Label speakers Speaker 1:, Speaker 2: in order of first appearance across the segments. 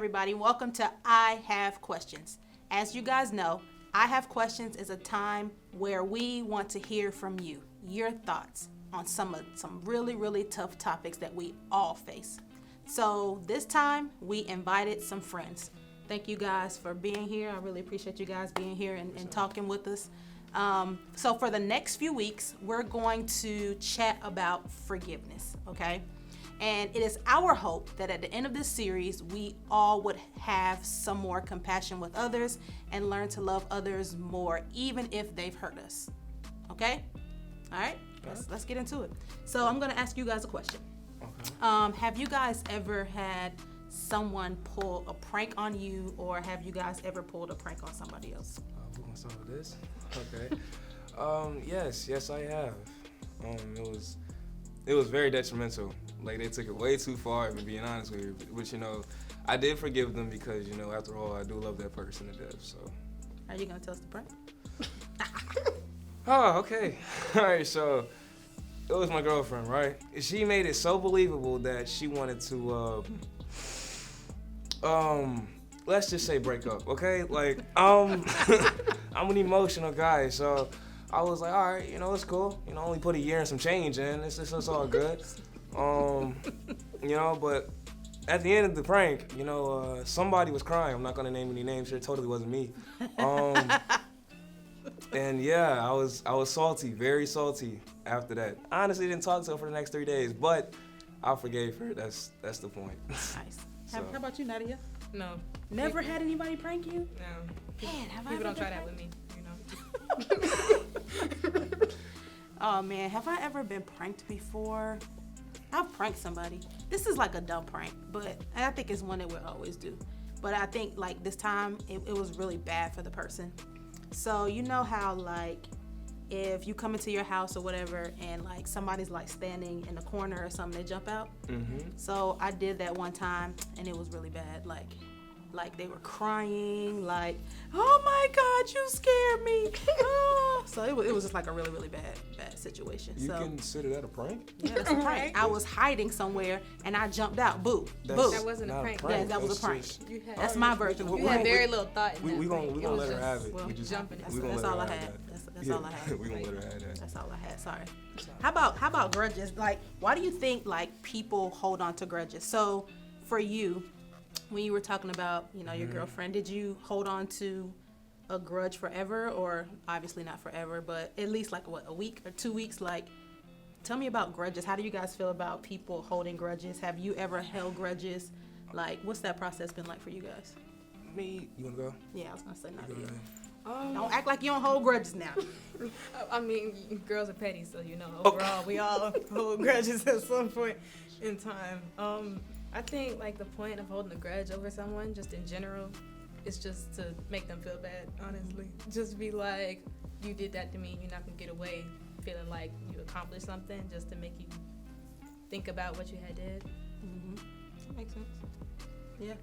Speaker 1: everybody. Welcome to I Have Questions. As you guys know, I Have Questions is a time where we want to hear from you, your thoughts on some really, really tough topics that we all face. So this time, we invited some friends. Thank you guys for being here. I really appreciate you guys being here and talking with us. So for the next few weeks, we're going to chat about forgiveness, okay? And it is our hope that at the end of this series, we all would have some more compassion with others and learn to love others more, even if they've hurt us. Okay? All right? Let's get into it. So I'm going to ask you guys a question. Okay. Have you guys ever had someone pull a prank on you, or have you guys ever pulled a prank on somebody else?
Speaker 2: We're going to start with this. Okay. Yes, I have. It was very detrimental. Like, they took it way too far, if I'm being honest with you. But, you know, I did forgive them because, you know, after all, I do love that person to death, so.
Speaker 1: Are you going to tell us the prank?
Speaker 2: Oh, okay. All right, so it was my girlfriend, right? She made it so believable that she wanted to, let's just say break up, okay? Like, I'm an emotional guy, so I was like, all right, you know, it's cool. You know, only put a year and some change in. It's all good. You know, but at the end of the prank, you know, somebody was crying. I'm not gonna name any names here. It totally wasn't me. And yeah, I was salty, very salty after that. I honestly didn't talk to her for the next 3 days, but I forgave her. That's the point.
Speaker 1: Nice. So. How about you, Nadia?
Speaker 3: No.
Speaker 1: Never had anybody prank you?
Speaker 3: No.
Speaker 1: Man, have
Speaker 3: people
Speaker 1: I
Speaker 3: don't try
Speaker 1: pranked?
Speaker 3: that with me, you know.
Speaker 1: Oh man, have I ever been pranked before? I've pranked somebody. This is like a dumb prank, but I think it's one that we'll always do. But I think like this time, it was really bad for the person. So you know how like if you come into your house or whatever and like somebody's like standing in the corner or something, they jump out? Mm-hmm. So I did that one time and it was really bad. Like they were crying, like, oh my God, you scared me. Oh. So it was just like a really, really bad situation.
Speaker 2: You consider that a prank?
Speaker 1: Yeah, that's a prank. I was hiding somewhere and I jumped out. Boo. Boo.
Speaker 3: That wasn't a prank.
Speaker 1: Yeah, that was a prank. That's my version.
Speaker 3: You had very little thought in that.
Speaker 2: We're going to let her have it.
Speaker 1: Well,
Speaker 2: we just
Speaker 3: jumping.
Speaker 1: That's all I had. That's all I had.
Speaker 2: We're going to let her have that.
Speaker 1: That's all I had. Sorry. How about grudges? Like, why do you think like people hold on to grudges? So for you, when you were talking about, you know, your girlfriend, did you hold on to a grudge forever, or obviously not forever, but at least like what, a week or 2 weeks? Like, tell me about grudges. How do you guys feel about people holding grudges? Have you ever held grudges? Like, what's that process been like for you guys?
Speaker 2: Me, you want to go?
Speaker 1: Yeah, I was gonna say not. Don't act like you don't hold grudges now.
Speaker 3: I mean, girls are petty, so you know, overall, we all hold grudges at some point in time. I think like the point of holding a grudge over someone, just in general, is just to make them feel bad, honestly. Just be like, you did that to me, you're not gonna get away feeling like you accomplished something, just to make you think about what you had did.
Speaker 1: Mm-hmm. That makes sense. Yeah.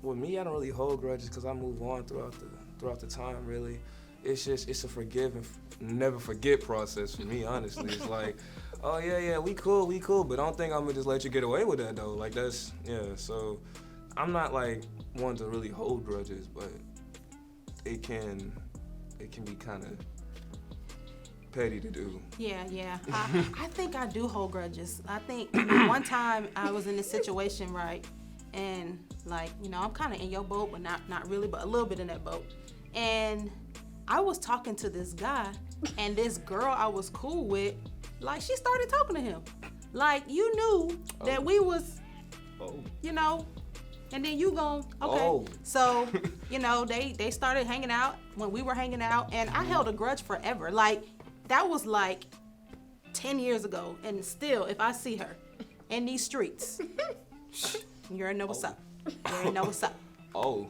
Speaker 2: With me, I don't really hold grudges because I move on throughout the time, really. It's a forgive and never forget process for me, honestly. It's like, oh yeah, we cool, but I don't think I'm gonna just let you get away with that though. Like so I'm not like one to really hold grudges, but it can be kind of petty to do.
Speaker 1: Yeah. I think I do hold grudges. I think one time I was in this situation, right, and like, you know, I'm kind of in your boat, but not really, but a little bit in that boat. And I was talking to this guy, and this girl I was cool with, like, she started talking to him. Like, you knew that we was, you know, and then you gon', okay.
Speaker 2: Oh.
Speaker 1: So, you know, they started hanging out when we were hanging out, and I held a grudge forever. Like, that was like 10 years ago, and still, if I see her in these streets, you already know what's up. You already know what's up.
Speaker 2: Oh.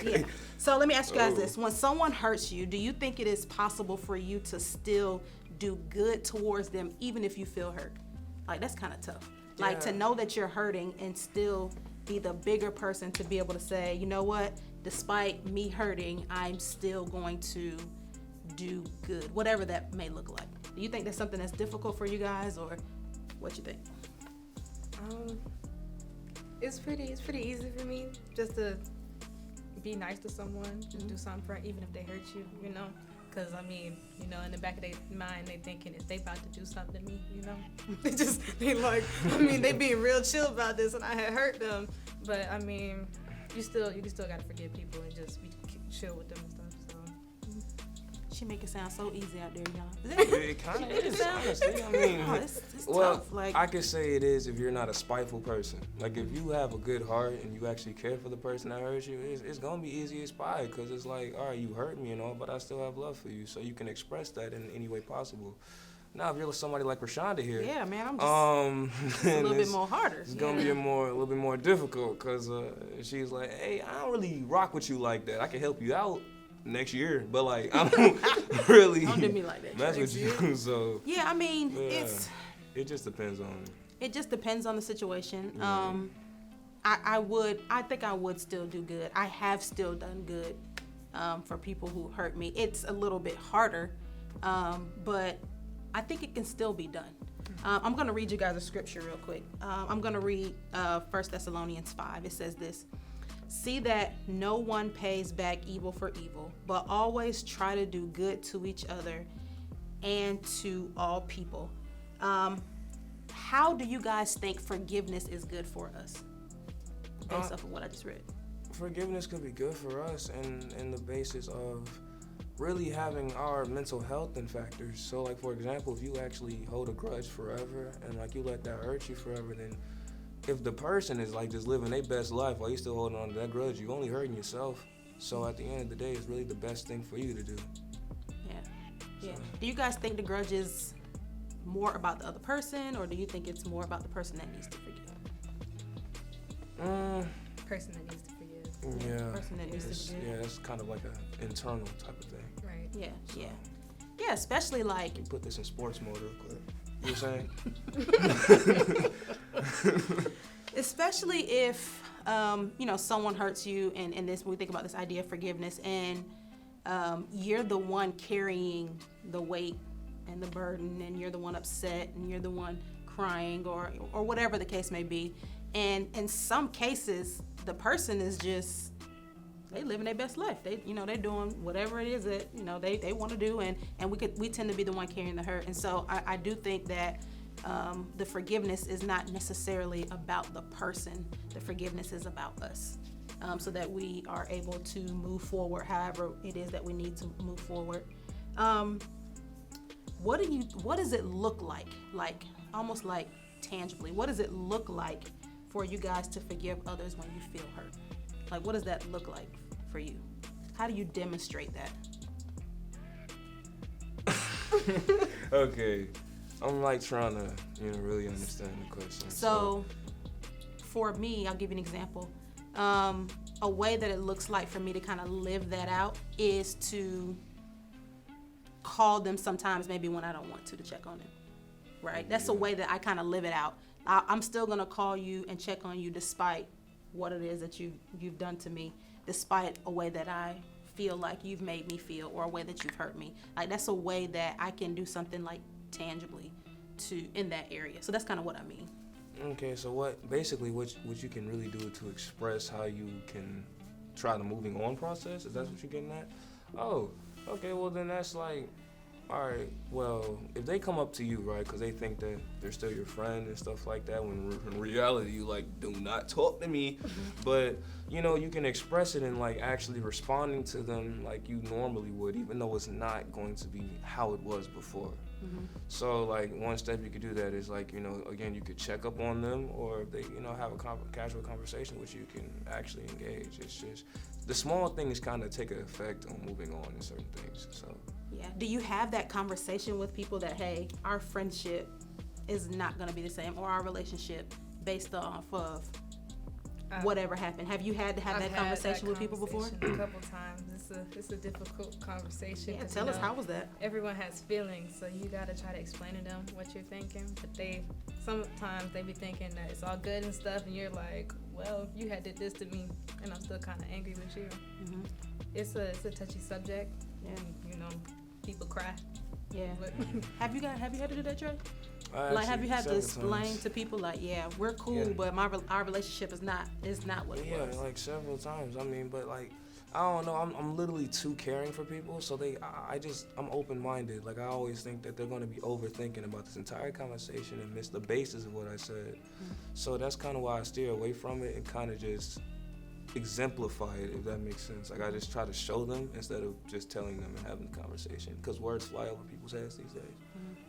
Speaker 1: Yeah. So let me ask you guys this. When someone hurts you, do you think it is possible for you to still do good towards them even if you feel hurt? Like, that's kind of tough. Like, to know that you're hurting and still be the bigger person to be able to say, you know what, despite me hurting, I'm still going to do good, whatever that may look like. Do you think that's something that's difficult for you guys, or what you think?
Speaker 3: It's pretty easy for me just to be nice to someone, just do something for even if they hurt you, you know. Because, I mean, you know, in the back of their mind, they thinking if they about to do something to me, you know. They being real chill about this and I had hurt them. But, I mean, you still got to forgive people and just be chill with them and stuff, so.
Speaker 1: She make it sound so easy out there, y'all.
Speaker 2: It kind of is, honestly. I mean,
Speaker 1: it's tough. Like,
Speaker 2: I could say it is if you're not a spiteful person. Like, if you have a good heart and you actually care for the person that hurt you, it's going to be easy as pie because it's like, all right, you hurt me and all, but I still have love for you. So you can express that in any way possible. Now, if you're somebody like Rashonda here,
Speaker 1: yeah, man, I'm just a little bit more harder.
Speaker 2: It's gonna be a little bit more difficult because she's like, hey, I don't really rock with you like that. I can help you out next year, but like I don't really
Speaker 1: Don't do me like that.
Speaker 2: mess with you. So
Speaker 1: yeah, I mean,
Speaker 2: yeah, it just depends on.
Speaker 1: It just depends on the situation.
Speaker 2: Yeah.
Speaker 1: I think I would still do good. I have still done good for people who hurt me. It's a little bit harder, but I think it can still be done. I'm going to read you guys a scripture real quick. I'm going to read 1 Thessalonians 5. It says this: see that no one pays back evil for evil, but always try to do good to each other and to all people. How do you guys think forgiveness is good for us? Based off of what I just read.
Speaker 2: Forgiveness could be good for us in the basis of really having our mental health in factors. So like, for example, if you actually hold a grudge forever and like you let that hurt you forever, then if the person is like just living their best life while you're still holding on to that grudge, you're only hurting yourself. So at the end of the day, it's really the best thing for you to do.
Speaker 1: Yeah. Do you guys think the grudge is more about the other person, or do you think it's more about the person that needs to forgive?
Speaker 3: Person that needs to forgive.
Speaker 2: Yeah.
Speaker 1: Person that needs to forgive.
Speaker 2: Yeah, that's kind of like an internal type of thing.
Speaker 3: Right.
Speaker 1: Yeah, yeah. Yeah, especially like...
Speaker 2: You put this in sports mode real quick. You know what I'm saying?
Speaker 1: Especially if, someone hurts you, and this, when we think about this idea of forgiveness, and you're the one carrying the weight and the burden, and you're the one upset, and you're the one crying, or whatever the case may be. And in some cases, the person is just, they living their best life. They're doing whatever it is that, they want to do, and we tend to be the one carrying the hurt. And so I do think that the forgiveness is not necessarily about the person. The forgiveness is about us, so that we are able to move forward however it is that we need to move forward. What does it look like almost like tangibly, what does it look like for you guys to forgive others when you feel hurt? Like, what does that look like for you? How do you demonstrate that?
Speaker 2: Okay, I'm like trying to really understand the question.
Speaker 1: So for me, I'll give you an example. A way that it looks like for me to kind of live that out is to call them sometimes, maybe when I don't want to check on them, right? That's a way that I kind of live it out. I'm still gonna call you and check on you despite what it is that you've done to me, despite a way that I feel like you've made me feel, or a way that you've hurt me. Like, that's a way that I can do something like tangibly in that area. So that's kind of what I mean.
Speaker 2: Okay, so what you can really do to express how you can try the moving on process? Is that what you're getting at? Oh, okay, well then that's like, all right, well, if they come up to you, right, because they think that they're still your friend and stuff like that, when in reality, you, like, do not talk to me, but, you can express it in, like, actually responding to them like you normally would, even though it's not going to be how it was before.
Speaker 1: Mm-hmm.
Speaker 2: So, like, one step you could do that is, like, again, you could check up on them, or if they, have a casual conversation with you, can actually engage. It's just, the small things kind of take an effect on moving on in certain things, so.
Speaker 1: Yeah. Do you have that conversation with people that, hey, our friendship is not going to be the same, or our relationship based off of whatever happened? Have you had to have that conversation with people before?
Speaker 3: A couple times. It's a difficult conversation.
Speaker 1: Yeah, tell us, how was that?
Speaker 3: Everyone has feelings, so you got to try to explain to them what you're thinking. But sometimes they be thinking that it's all good and stuff, and you're like, well, you had did this to me, and I'm still kind of angry with you.
Speaker 1: Mm-hmm.
Speaker 3: It's a touchy subject.
Speaker 1: Yeah.
Speaker 3: People cry.
Speaker 1: Yeah. Have you had to do that, Trey? Like, have you had to
Speaker 2: several
Speaker 1: explain
Speaker 2: times.
Speaker 1: to people, like, yeah, we're cool,
Speaker 2: Yeah.
Speaker 1: but our relationship is not what it
Speaker 2: Yeah,
Speaker 1: was?
Speaker 2: like several times. I mean, but like, I don't know. I'm literally too caring for people, so I'm open-minded. Like, I always think that they're gonna be overthinking about this entire conversation and miss the basis of what I said. So that's kind of why I steer away from it and kind of just exemplify it, if that makes sense. Like, I just try to show them instead of just telling them and having the conversation, because words fly over people's heads these days.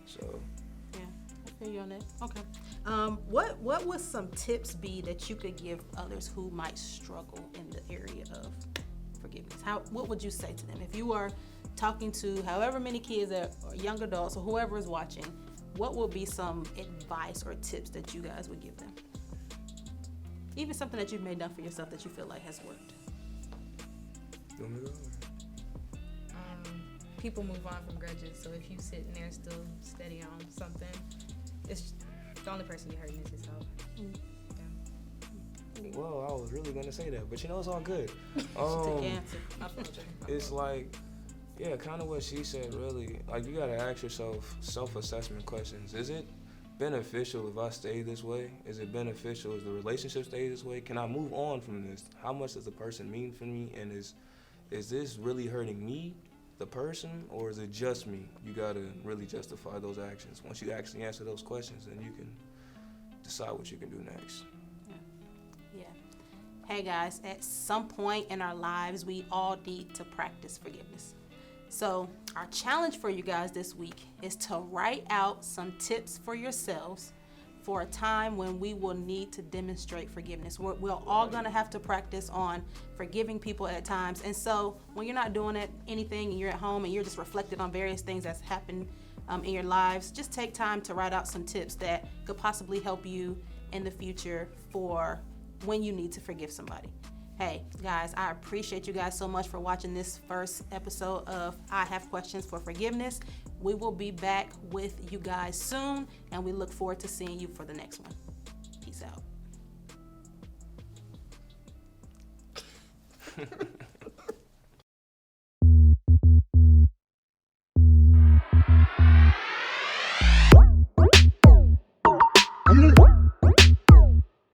Speaker 2: So.
Speaker 1: Yeah, I feel you on that. Okay. What would some tips be that you could give others who might struggle in the area of forgiveness? What would you say to them if you are talking to however many kids or young adults or whoever is watching? What would be some advice or tips that you guys would give them? Even something that you've made done for yourself that you feel like has worked.
Speaker 2: You want me to go?
Speaker 3: People move on from grudges, so if you sitting there still steady on something, it's the only person you're hurting is yourself.
Speaker 2: Well, I was really gonna say that, but you know, it's all good.
Speaker 1: To answer.
Speaker 2: It's like, yeah, kind of what she said, really. Like, you gotta ask yourself self-assessment questions. Is it beneficial if I stay this way? Is it beneficial if the relationship stays this way? Can I move on from this? How much does the person mean for me? And is this really hurting me, the person, or is it just me? You gotta really justify those actions. Once you actually answer those questions, then you can decide what you can do next.
Speaker 1: Yeah. Hey guys, at some point in our lives, we all need to practice forgiveness. So our challenge for you guys this week is to write out some tips for yourselves for a time when we will need to demonstrate forgiveness. We're all gonna have to practice on forgiving people at times. And so when you're not doing anything and you're at home and you're just reflecting on various things that's happened in your lives, just take time to write out some tips that could possibly help you in the future for when you need to forgive somebody. Hey guys, I appreciate you guys so much for watching this first episode of I Have Questions for Forgiveness. We will be back with you guys soon, and we look forward to seeing you for the next one. Peace out.